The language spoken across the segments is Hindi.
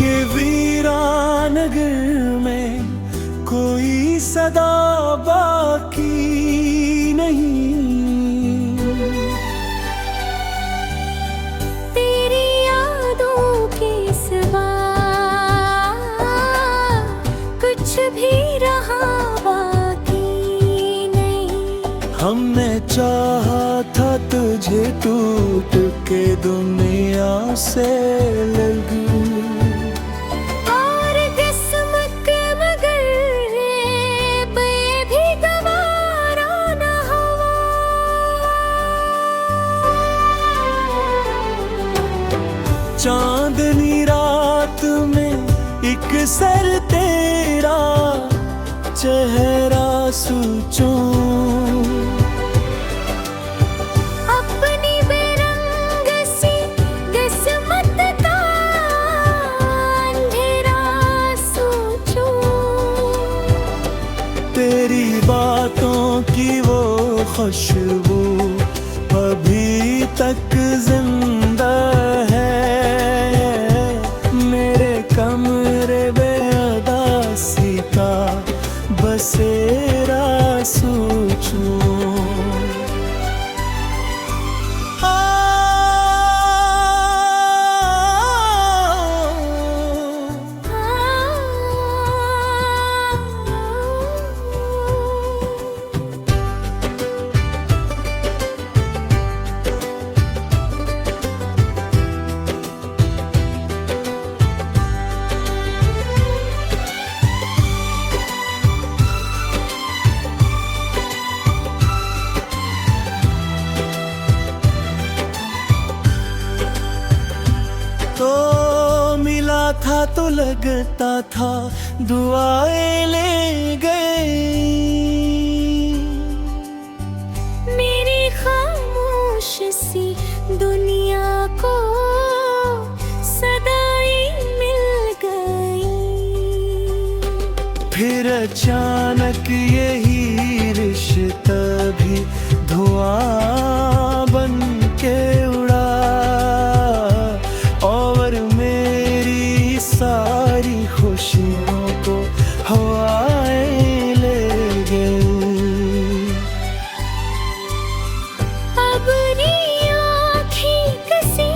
के वीरानगर में कोई सदा बाकी नहीं। तेरी यादों के सिवा कुछ भी रहा बाकी नहीं। हमने चाहा था तुझे टूट के दुनिया से लग, और किस्मत मगर ये भी गवारा न हुआ। चांदनी रात में एक सर तेरा चेहरा सोचूं, अपनी बेरंग सी किस्मत का अंधेरा सोचूं। तेरी बातों की वो खुशबू अभी तक जिंदा है। मेरे कमरे बेअदासी का बसेरा सोचूं। तो मिला था तो लगता था दुआएं ले गए। मेरी खामोश सी दुनिया को सदाई मिल गई। फिर अचानक यही रिश्ता भी धुआं बन के उड़ा, और मेरी सारी खुशियों को हवाएं ले गई। अपनी आँखें कसी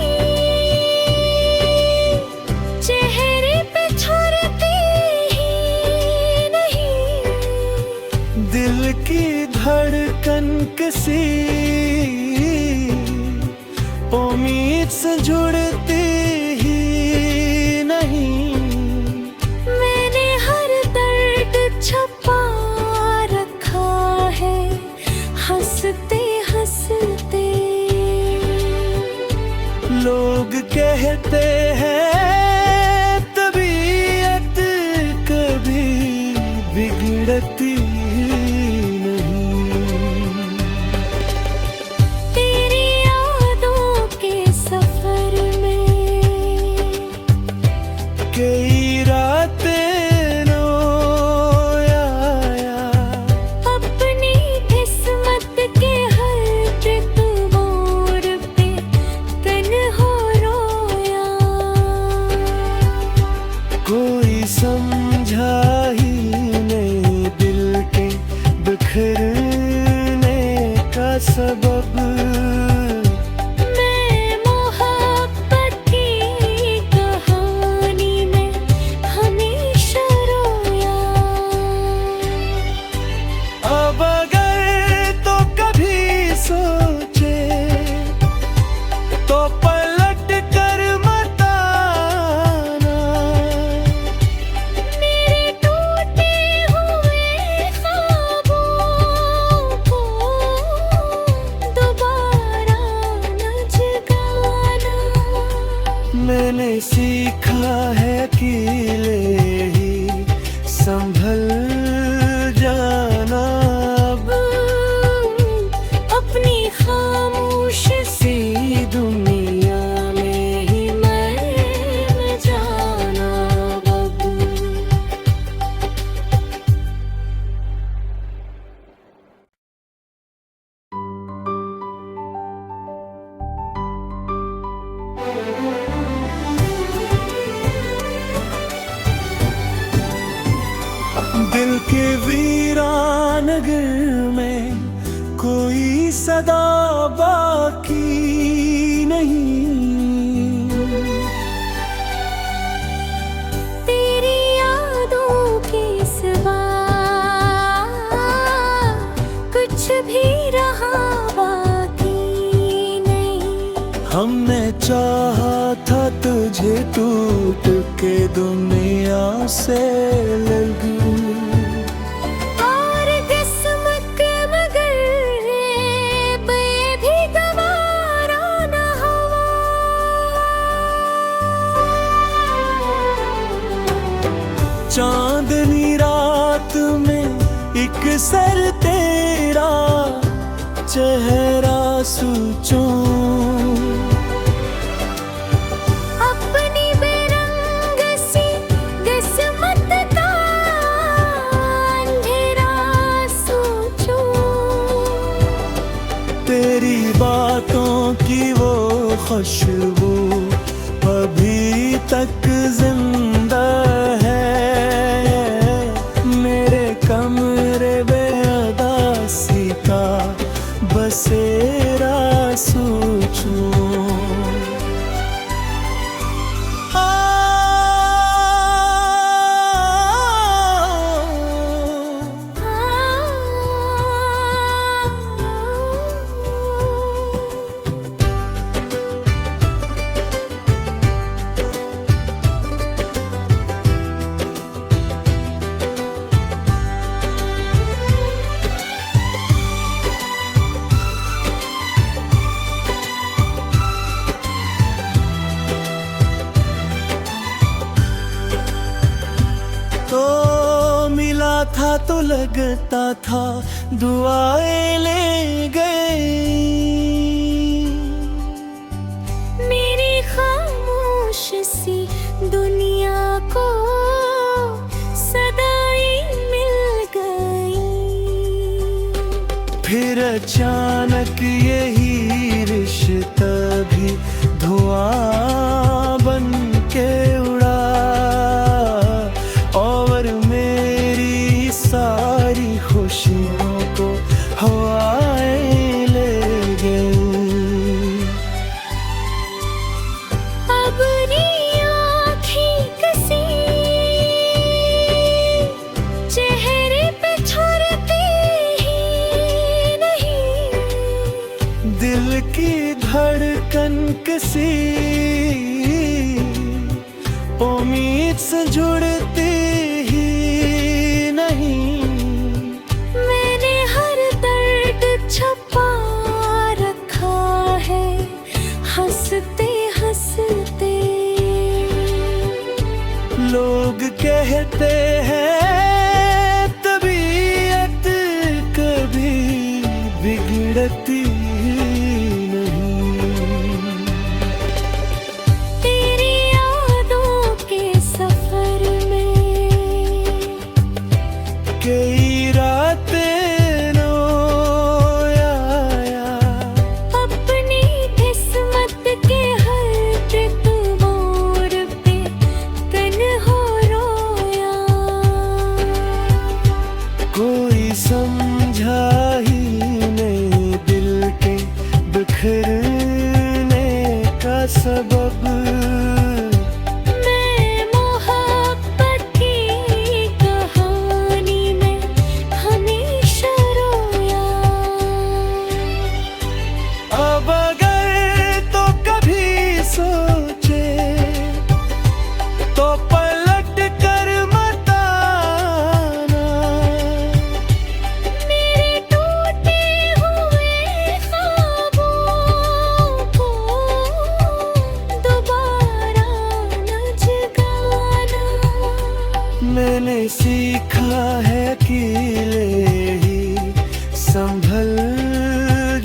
चेहरे पे छोड़ती ही नहीं। दिल की धड़कन किसी उम्मीद से जुड़ती ही नहीं। मैंने हर दर्द छुपा रखा है हंसते हंसते। लोग कहते हैं तबीयत कभी बिगड़ती तेरी यादों के सफर में कई रातें रोया, अपनी किस्मत के हर मोड़ पे तन्हा रोया। कोई समझा ही नहीं दिल के बिखरने का सबब। मैं मोहब्बत की कहानी में हमेशा रोया। अब अगर तो कभी सोचे तो पलट कर मत आना। मेरे टूटे हुए ख्वाबों को दोबारा न जगाना। मैंने सीखा है अकेले ही संभल जाना। अब अपनी खामोश सी दुनिया में ही मैं जाना अब। दिल के वीरानगर में कोई सदा बाकी नहीं। तेरी यादों के सिवा कुछ भी रहा बाकी नहीं। हमने चाहा था तुझे टूट के दुनिया से लग, और किस्मत मगर ये भी गवारा न हुआ। चांदनी रात में एक सर तेरा चेहरा सोचूं, अपनी बेरंग सी किस्मत का अंधेरा सोचूं। तेरी बातों की वो खुशबू अभी तक जिंदा है। मेरे कमरे बेअदासी का बसेरा सोचूं। तो मिला था तो लगता था दुआएं ले गए। मेरी खामोश सी दुनिया को सदाई मिल गई। फिर अचानक यही रिश्ता भी धुआं बन के उड़ा, और मेरी सारी खुशियों को हवाएं ले गई। अब नी आँखें कसी चेहरे पे छोड़ती ही नहीं। दिल की धड़कन किसी उम्मीद से जुड़ती ही नहीं। मैंने हर दर्द छुपा रखा है हंसते हंसते। लोग कहते हैं तबीयत कभी बिगड़ती नहीं। तेरी यादों के सफर में कई रातें रोया, अपनी किस्मत के हर एक मोड़ पे तन्हा रोया। कोई समझा ही नहीं दिल के बिखरने का सबब। मैं मोहब्बत की कहानी में हमेशा रोया। अब अगर तो कभी सोचे तो पलट कर मत आना। मेरे टूटे हुए ख्वाबों को दोबारा न जगाना। मैंने सीखा है कि ले ही संभल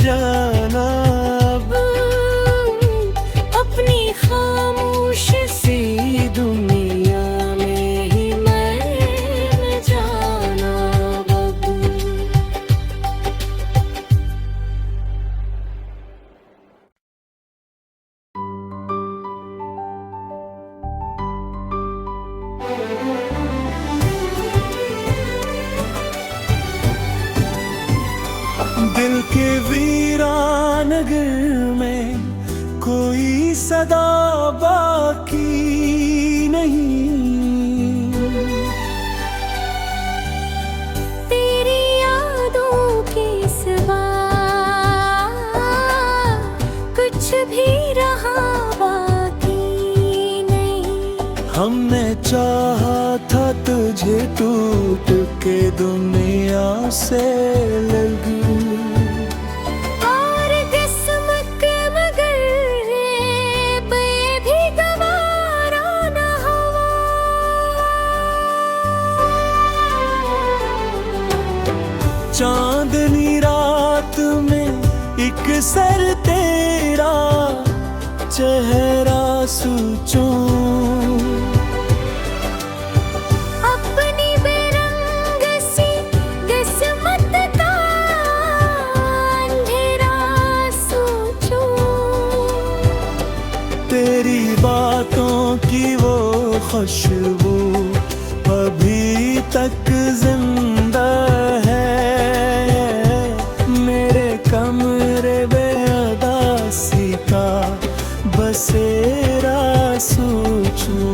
जाना। अब अपनी खामोश सी दुनिया में ही मैं जाना अब। के वीरानगर में कोई सदा बाकी नहीं। तेरी यादों के सिवा कुछ भी रहा बाकी नहीं। हमने चाहा था तुझे टूट के दुनिया से लगी, और किस्मत मगर ये भी गवारा न हुआ। चांदनी रात में एक सर तेरा चेहरा सोचूं, अपनी बेरंग सी किस्मत का अंधेरा सोचूं। तेरी बातों की वो खुशबू अभी तक जिंदा है मेरे कमरे बेअदासी का बसेरा सोचूं।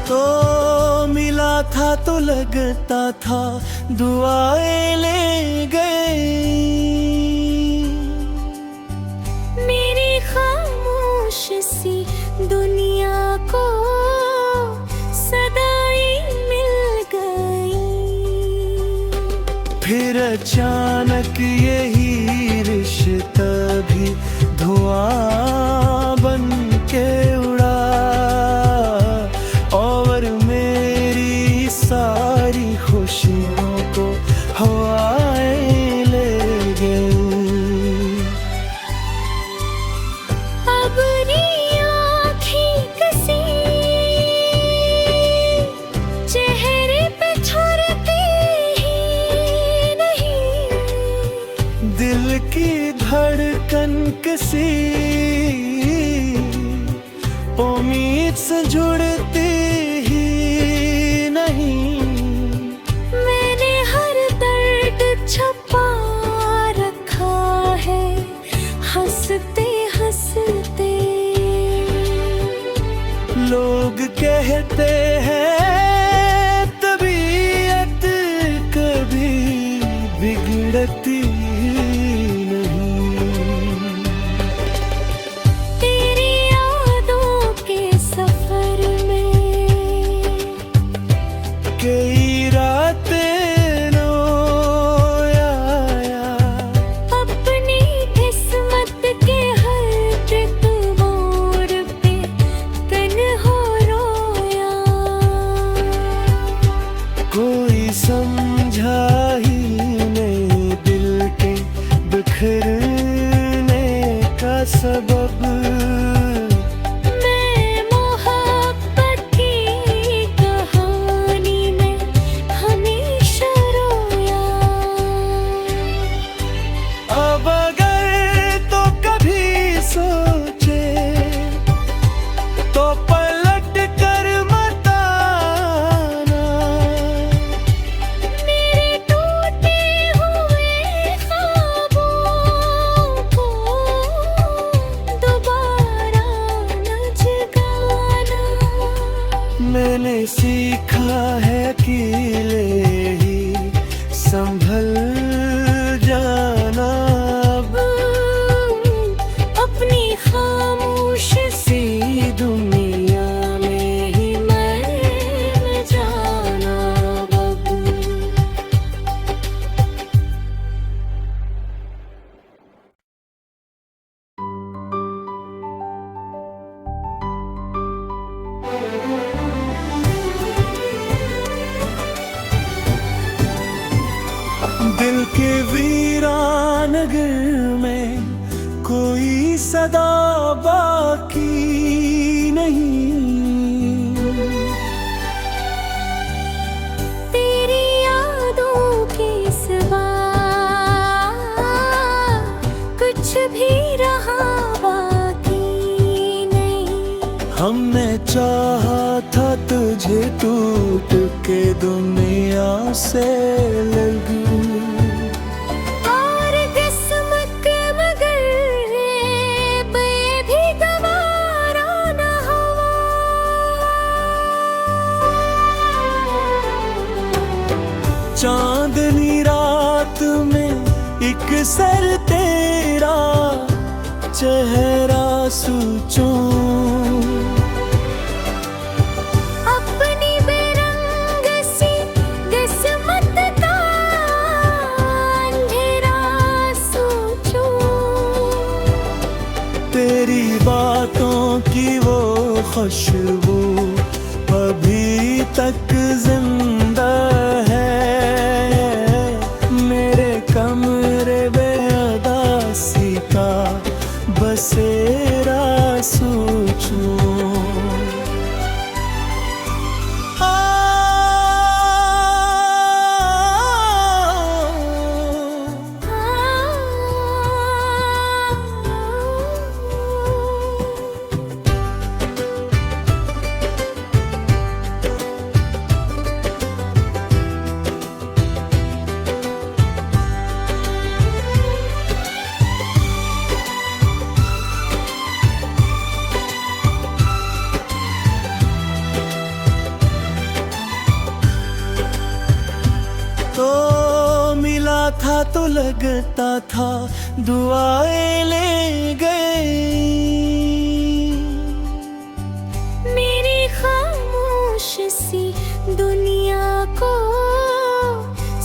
तो मिला था तो लगता था दुआएं ले गए, मेरी खामोश सी दुनिया को सदाएं मिल गई। फिर अचानक यही रिश्ता भी धुआं बन के उड़ा, और मेरी सारी खुशियों को हवाएं ले गई। अब नी आँखें कसी चेहरे पे छोड़ती ही नहीं। दिल की धड़कन किसी उम्मीद से जुड़ती ही नहीं। मैंने हर दर्द छुपा रखा है हंसते हंसते। लोग कहते हैं तबीयत कभी बिगड़ती नहीं। तेरी यादों के सफर में कई रातें रोया, अपनी किस्मत के हर एक मोड़ पे तन्हा रोया। कोई समझा ही नहीं दिल के बिखरने का सबब। मैं मोहब्बत की कहानी में हमेशा रोया। अब अगर तो कभी सोचे तो पलट कर मत आना, मेरे टूटे हुए ख्वाबों को दोबारा न जगाना। मैंने सीखा है कि ले ही संभल जाना। अब अपनी खामोश सी दुनिया में ही मैं जाना बबू। दिल के वीरानगर में कोई सदा बाकी नहीं। तेरी यादों के सिवा कुछ भी रहा बाकी नहीं। हमने चाहा था तुझे टूट के दुनिया से लगी, और किस्मत मगर ये भी गवारा न हुआ। चांदनी रात में एक सर तेरा चेहरा सोचूं, अपनी बेरंग सी किस्मत का अंधेरा सोचूं। तेरी बातों की वो खुशबू अभी तक जिंदा है। मेरे कमरे बेअदासी का बसेरा सोचूं। तो मिला था तो लगता था दुआएं ले गए। मेरी खामोश सी दुनिया को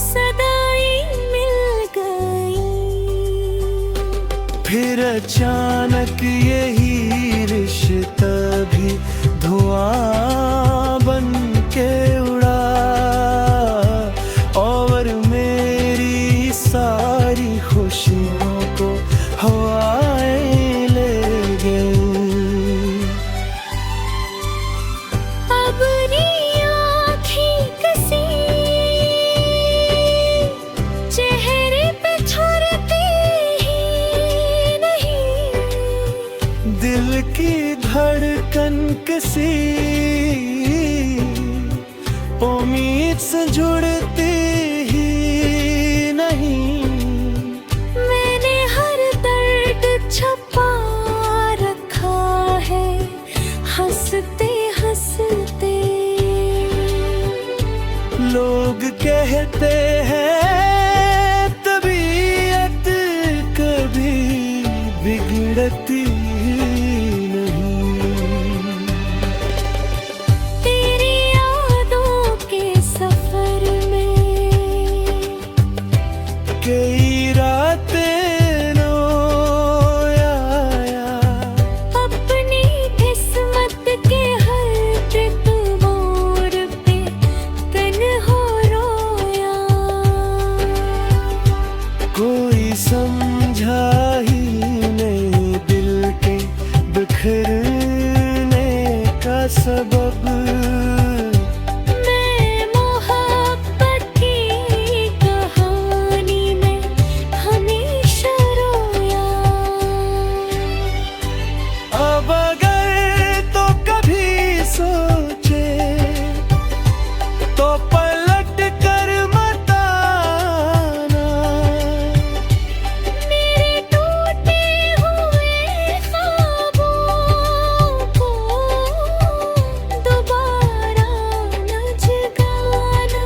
सदाएं मिल गई। फिर अचानक यही रिश्ता भी धुआं बन के उड़ा, और मेरी सारी खुशियों को हवाएं ले गई। अपनी आँखें कसी चेहरे पे छोड़ती ही नहीं। दिल की धड़कन किसी उम्मीद से जुड़ती ही नहीं। मैंने हर दर्द छुपा रखा है हंसते हंसते। लोग कहते हैं तबीयत कभी बिगड़ती नहीं। तेरी यादों के सफर में कई रातें रोया, अपनी किस्मत के हर एक मोड़ पे तन्हा रोया। कोई समझा ही नहीं दिल के बिखरने का सबब। मैं मोहब्बत की कहानी में हमेशा रोया। अब अगर तो कभी सोचे तो पलट कर मत आना। मेरे टूटे हुए ख्वाबों को दोबारा न जगाना।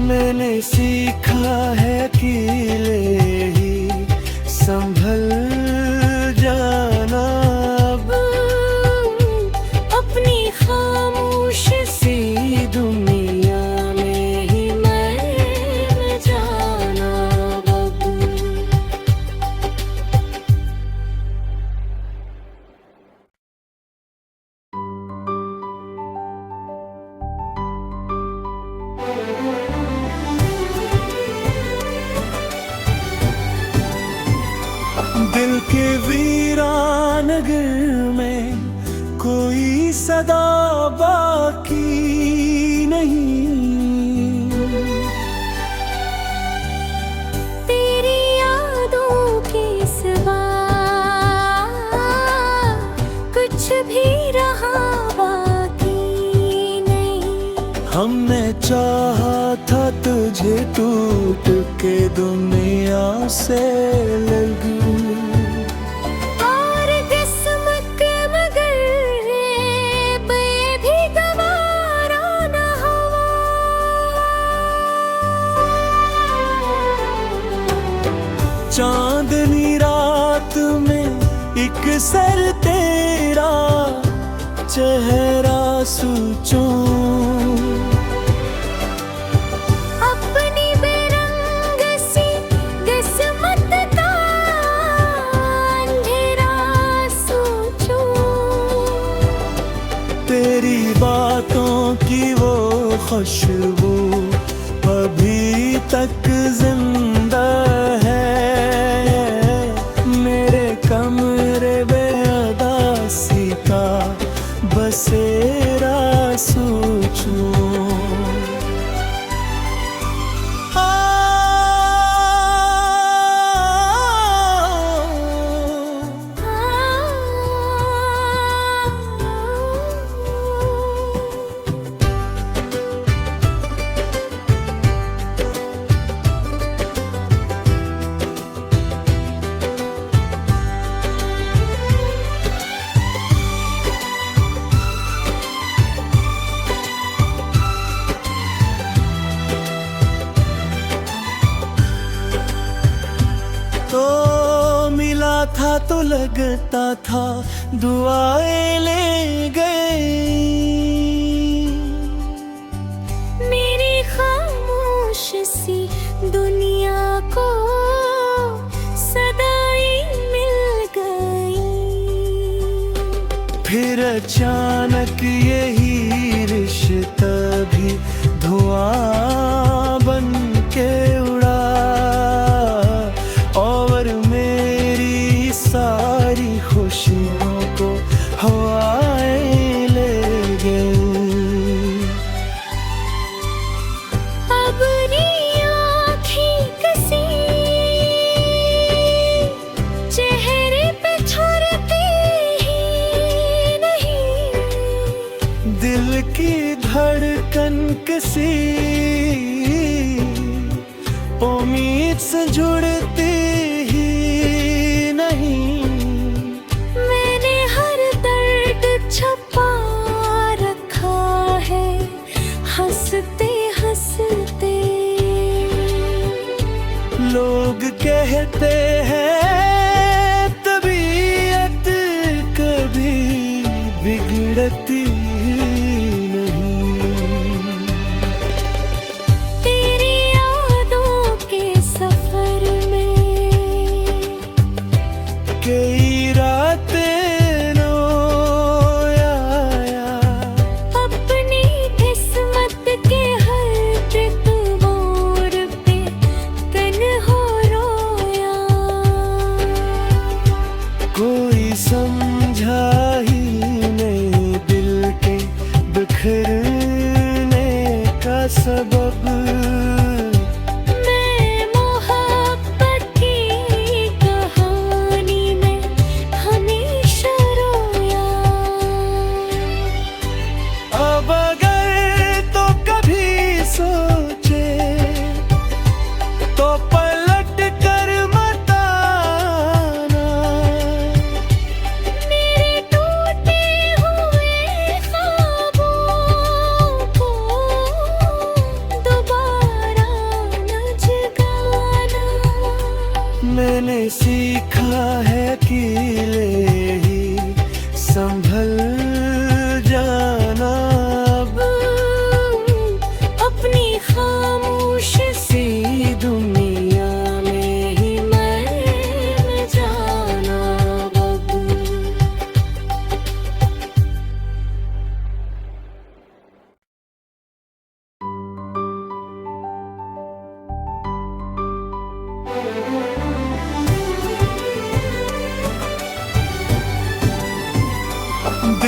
मैंने सीखा है अकेले ही संभल जाना। अब अपनी खामोश सी दुनिया में ही मैं जाना बबू। वीरानगर में कोई सदा बाकी नहीं। तेरी यादों के सिवा कुछ भी रहा बाकी नहीं। हमने चाहा था तुझे टूट के दुनिया से लगूं, और किस्मत के मगर ये भी गवारा न हुआ। चांदनी रात में एक सर तेरा चेहरा सोचूं, अपनी बेरंग सी किस्मत का अंधेरा सोचूं। तेरी बातों की वो खुशबू अभी तक जिंदा है। मेरे कमरे बेअदासी का बसेरा सोचूं। तो मिला था तो लगता था दुआएं ले गए। मेरी खामोश सी दुनिया को सदाएं मिल गई। फिर अचानक यही रिश्ता भी धुआं बन के उड़ा, और मेरी सारी खुशियों को हवाएं ले गई। अपनी आँखें कसी चेहरे पे छोड़ती ही नहीं। दिल की धड़कन किसी उम्मीद से जुड़ती ही नहीं। मैंने हर दर्द छुपा रखा है हंसते हंसते। लोग कहते हैं तबीयत कभी बिगड़ती नहीं। तेरी यादों के सफर में कई रातें रोया, अपनी किस्मत के हर एक मोड़ पे तन्हा रोया। कोई समझा ही नहीं दिल के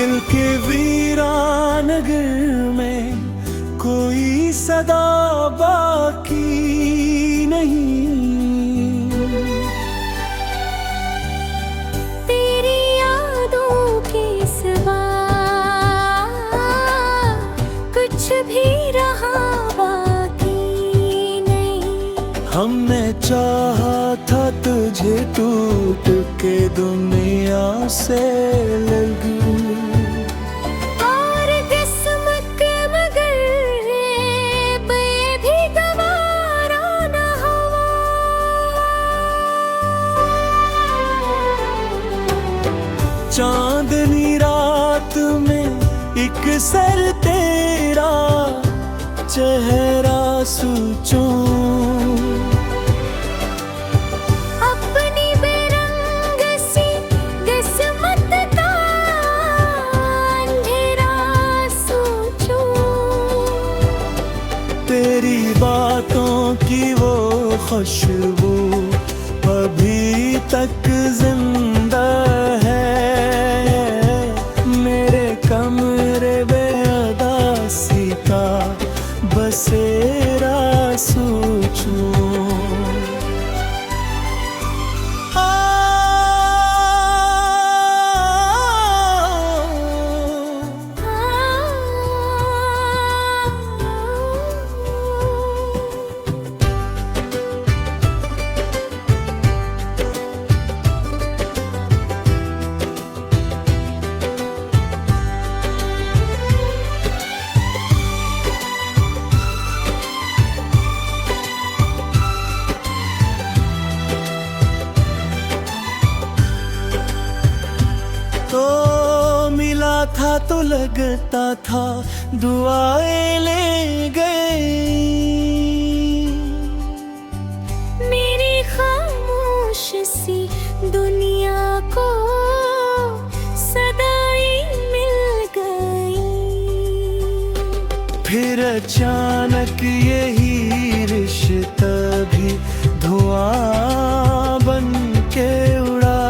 दिल के वीरानगर में कोई सदा बाकी नहीं। तेरी यादों के सिवा कुछ भी रहा बाकी नहीं। हमने चाहा था तुझे टूट के दुनिया से लग, और किस्मत मगर ये भी गवारा न हुआ। चांदनी रात में एक सर तेरा चेहरा सोचूं, अपनी बेरंग सी किस्मत का अंधेरा सोचूं। तेरी बातों की वो खुशबू अभी तक जिंदा है। मेरे कमरे बेअदासी का बसेरा सोचूं। तो मिला था तो लगता था दुआएं ले गए। मेरी खामोश सी दुनिया को सदाई मिल गई। फिर अचानक यही रिश्ता भी धुआं बन के उड़ा,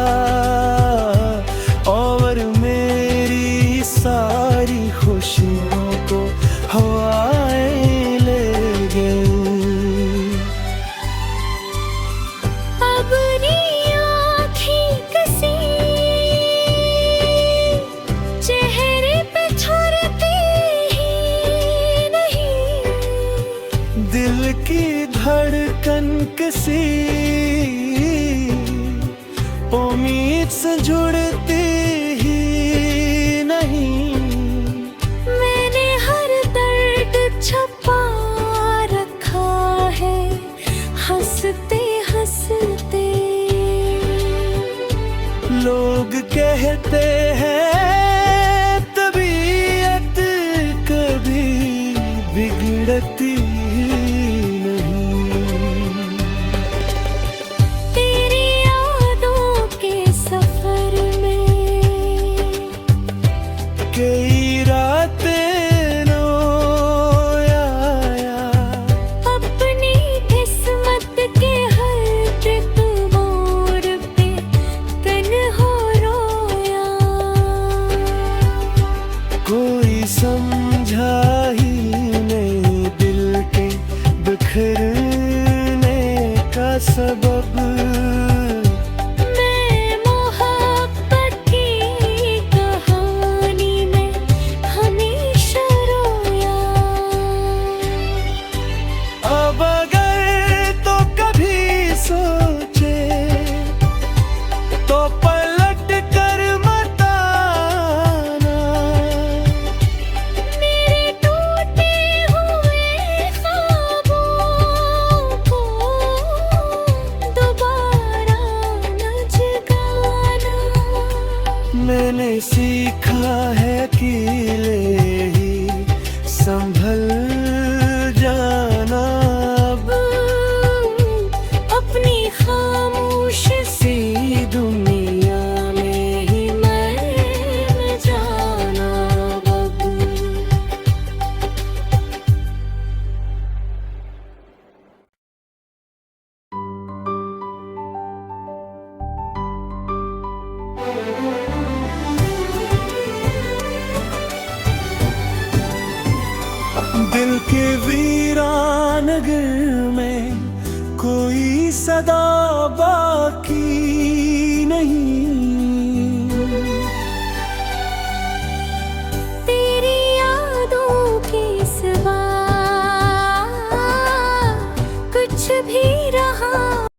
और मेरी सारी खुशियों को हवाएं ले गई। अपनी आँखें कसी चेहरे पे छोड़ती ही नहीं। दिल की धड़कन किसी उम्मीद से जुड़ती ही नहीं। मैंने हर दर्द छुपा रखा है हंसते हंसते। लोग कहते हैं तबीयत कभी बिगड़ती तेरी यादों के सफर में दिल के वीरान नगर में कोई सदा बात